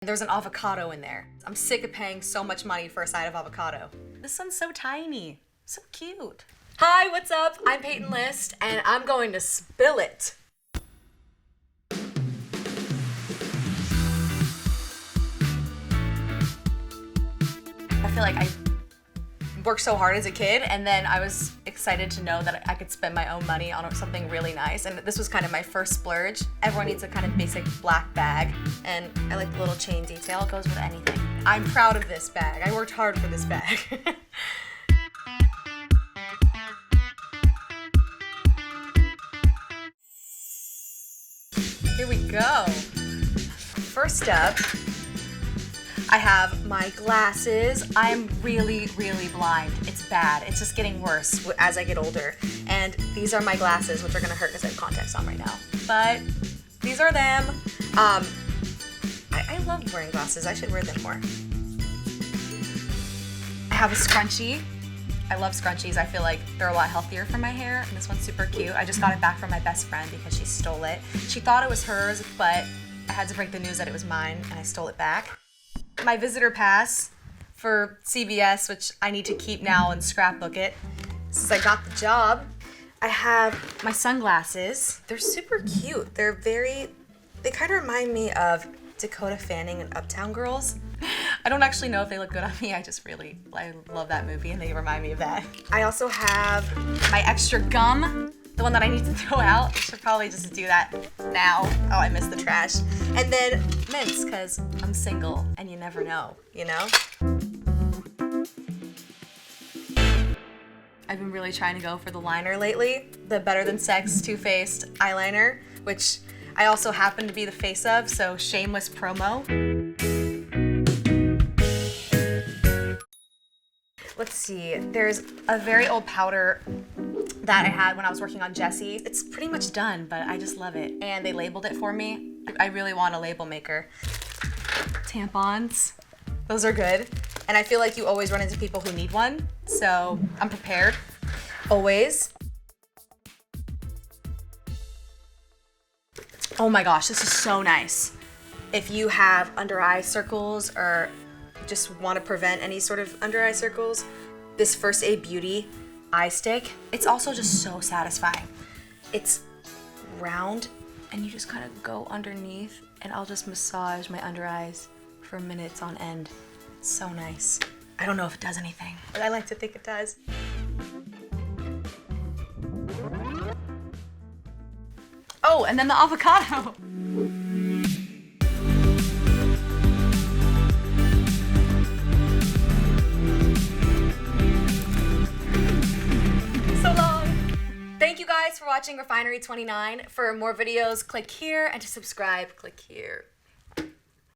There's an avocado in there. I'm sick of paying so much money for a side of avocado. This one's so tiny, so cute. Hi, what's up? I'm Peyton List, and I'm going to spill it. I feel like I worked so hard as a kid, and then I was excited to know that I could spend my own money on something really nice, and this was kind of my first splurge. Everyone needs a kind of basic black bag, and I like the little chain detail. It goes with anything. I'm proud of this bag. I worked hard for this bag. Here we go. First up, I have my glasses. I'm really, really blind. It's bad. It's just getting worse as I get older. And these are my glasses, which are gonna hurt because I have contacts on right now. But these are them. I love wearing glasses. I should wear them more. I have a scrunchie. I love scrunchies. I feel like they're a lot healthier for my hair, and this one's super cute. I just got it back from my best friend because she stole it. She thought it was hers, but I had to break the news that it was mine, and I stole it back. My visitor pass for CVS, which I need to keep now and scrapbook it since I got the job. I have my sunglasses. They're super cute. They kind of remind me of Dakota Fanning and Uptown Girls. I don't actually know if they look good on me. I love that movie and they remind me of that. I also have my extra gum, the one that I need to throw out. I should probably just do that now. Oh, I missed the trash. And then mints, because I'm single and you never know, you know? I've been really trying to go for the liner lately, the Better Than Sex Too Faced eyeliner, which I also happen to be the face of, so shameless promo. Let's see, there's a very old powder that I had when I was working on Jessie. It's pretty much done, but I just love it. And they labeled it for me. I really want a label maker. Tampons, those are good. And I feel like you always run into people who need one, so I'm prepared, always. Oh my gosh, this is so nice. If you have under eye circles or just want to prevent any sort of under eye circles, this First Aid Beauty eye stick, it's also just so satisfying. It's round and you just kind of go underneath and I'll just massage my under eyes for minutes on end. It's so nice. I don't know if it does anything, but I like to think it does. Oh, and then the avocado. Thank you guys for watching Refinery29. For more videos, click here, and to subscribe, click here.